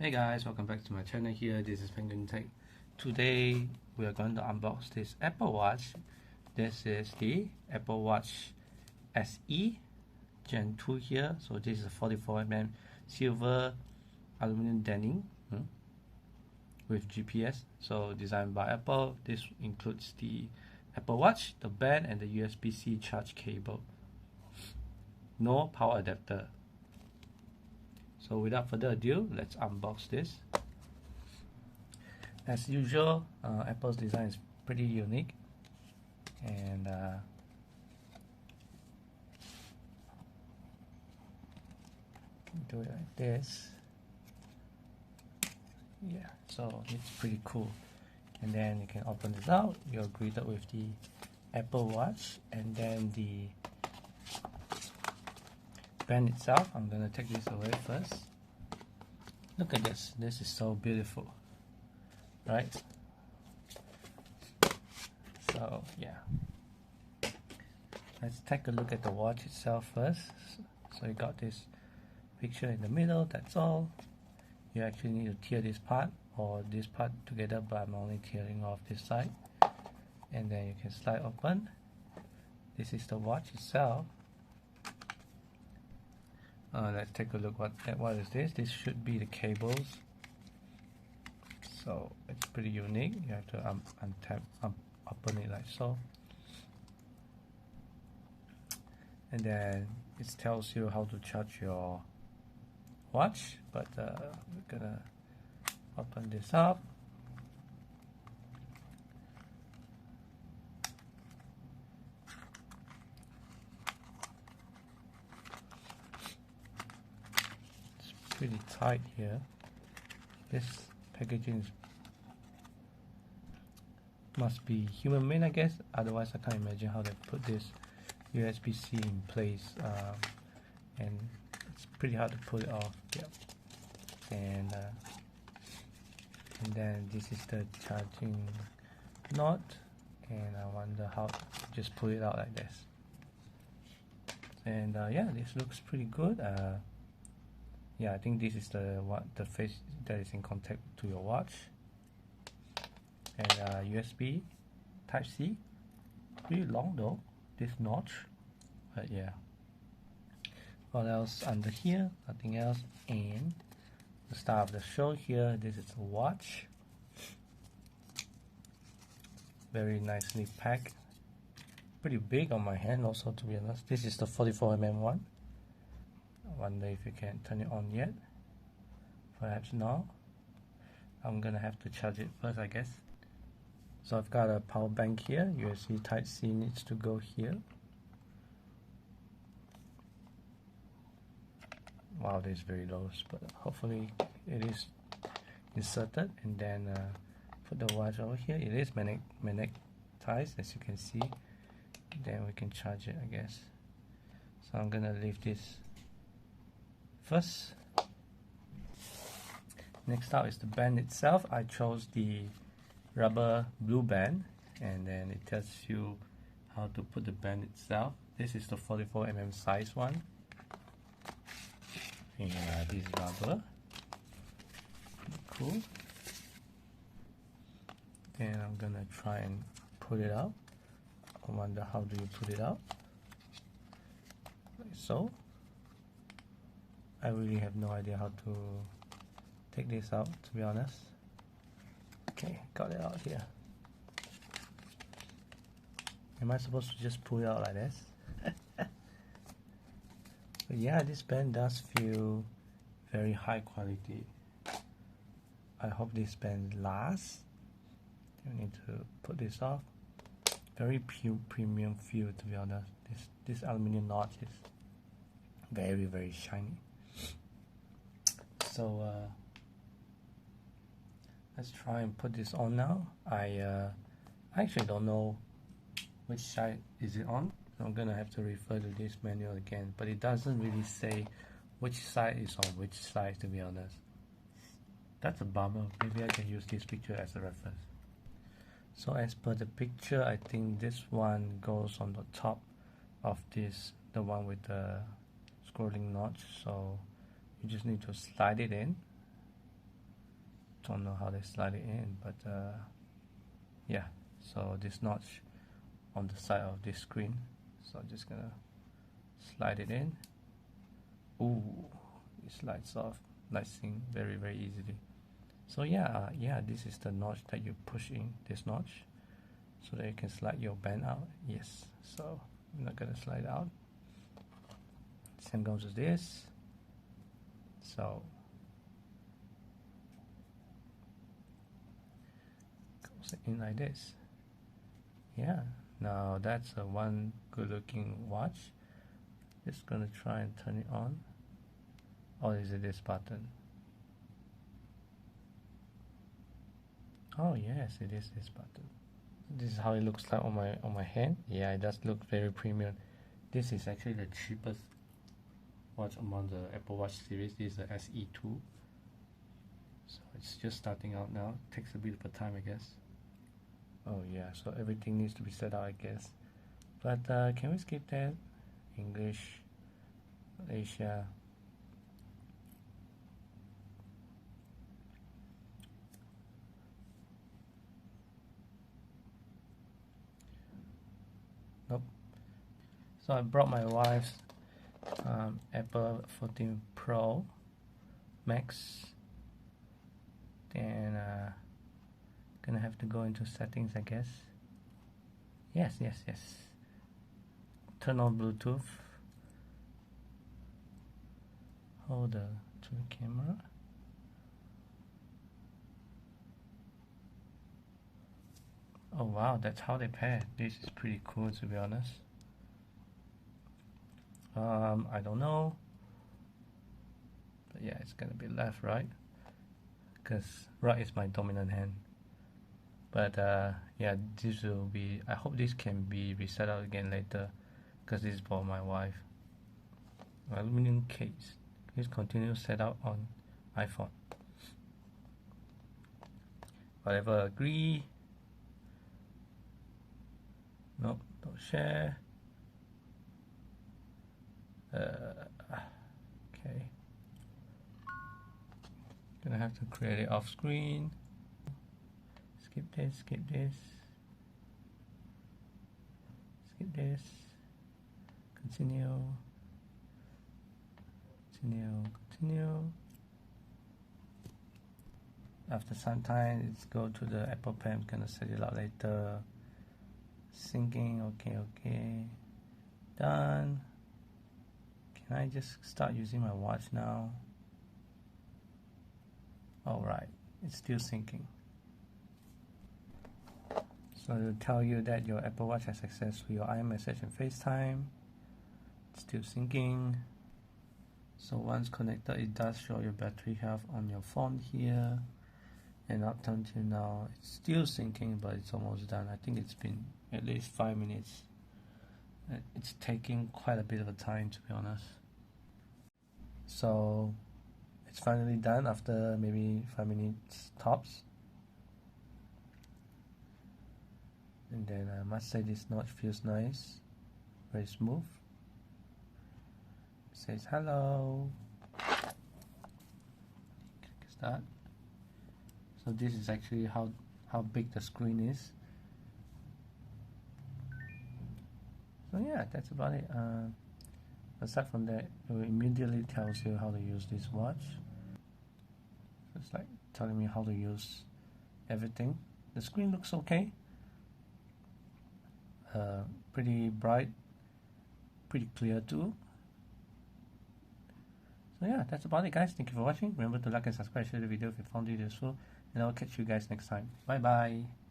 Hey guys, welcome back to my channel here. This is Penguin Tech. Today we are going to unbox this Apple Watch. This is the Apple Watch SE Gen 2 here. So this is a 44mm silver aluminum denim with GPS. So designed by Apple. This includes the Apple Watch, the band, and the USB-C charge cable. No power adapter. So without further ado, let's unbox this. As usual, Apple's design is pretty unique, and do it like this. Yeah, so it's pretty cool. And then you can open this out. You're greeted with the Apple Watch, and then the band itself. I'm gonna take this away first. Look at this. This is so beautiful, right? So yeah, let's take a look at the watch itself first. So you got this picture in the middle. That's all. You actually need to tear this part or this part together, but I'm only tearing off this side, and then you can slide open. This is the watch itself. Let's take a look. What is this? This should be the cables. So it's pretty unique. You have to open it like so, and then it tells you how to charge your watch. But we're gonna open this up. Pretty tight here. This packaging must be human made, I guess. Otherwise, I can't imagine how they put this USB-C in place, and it's pretty hard to pull it off. Yep. And then this is the charging knot, and I wonder how to just pull it out like this. And yeah, this looks pretty good. Yeah, I think this is the face that is in contact to your watch, and USB Type-C. Pretty long though, this notch, but yeah. What else under here? Nothing else. And the star of the show here. This is a watch, very nicely packed. Pretty big on my hand also, to be honest. This is the 44mm one. I wonder if you can turn it on yet. Perhaps not. I'm gonna have to charge it first, I guess. So I've got a power bank here. USB Type-C needs to go here. Wow, this is very low, but hopefully it is inserted. And then put the watch over here. It is magnetized, as you can see. Then we can charge it, I guess. So I'm gonna leave this first. Next up is the band itself. I chose the rubber blue band, and then it tells you how to put the band itself. This is the 44mm size one. And this is rubber. Cool. And I'm gonna try and pull it out. I wonder how do you put it out? Like so. I really have no idea how to take this out, to be honest. Okay, got it out here. Am I supposed to just pull it out like this? But yeah, this band does feel very high quality. I hope this band lasts. You need to put this off. Very premium feel, to be honest. This aluminum knot is very, very shiny. So let's try and put this on now. I actually don't know which side is it on. So I'm gonna have to refer to this manual again, but it doesn't really say which side is on which side, to be honest. That's a bummer. Maybe I can use this picture as a reference. So as per the picture, I think this one goes on the top of this, the one with the scrolling notch. So you just need to slide it in don't know how they slide it in, but yeah, so this notch on the side of this screen, so I'm just gonna slide it in. Ooh, it slides off nice thing, very easily. So yeah, this is the notch that you push in, this notch, so that you can slide your band out. Yes, so I'm not gonna slide out. Same goes with this. So goes in like this. Yeah, now that's a one good looking watch. Just gonna try and turn it on. Or is it this button? Oh yes, it is this button. This is how it looks like on my hand. Yeah, it does look very premium. This is actually the cheapest watch among the Apple Watch series. This is the SE2. So it's just starting out now. Takes a bit of a time, I guess. Oh yeah, so everything needs to be set out, I guess. But can we skip that? English, Malaysia. Nope. So I brought my wife's Apple 14 Pro Max. Then gonna have to go into settings, I guess. Yes. Turn on Bluetooth. Hold to the camera. Oh wow, that's how they pair. This is pretty cool, to be honest. I don't know, but yeah, it's gonna be left, right? Because right is my dominant hand. But yeah, this will be. I hope this can be reset out again later, because this is for my wife. Aluminum case. Please continue set out on iPhone. Whatever, agree. Nope, don't share. Okay. Gonna have to create it off screen. Skip this. Skip this. Continue. After some time, let's go to the Apple Pay. I'm gonna set it out later. Syncing, okay. Done. Can I just start using my watch now? Alright, it's still syncing. So it'll tell you that your Apple Watch has access to your iMessage and FaceTime. It's still syncing. So once connected, it does show your battery health on your phone here. And up until now, it's still syncing, but it's almost done. I think it's been at least 5 minutes. It's taking quite a bit of a time, to be honest. So it's finally done after maybe 5 minutes tops. And then I must say this notch feels nice, very smooth. It says hello. Click start. So this is actually how big the screen is. So yeah, that's about it. Aside from that, it immediately tells you how to use this watch. So it's like telling me how to use everything. The screen looks okay. Pretty bright, pretty clear too. So yeah, that's about it, guys. Thank you for watching. Remember to like and subscribe, share the video if you found it useful, and I'll catch you guys next time. Bye bye.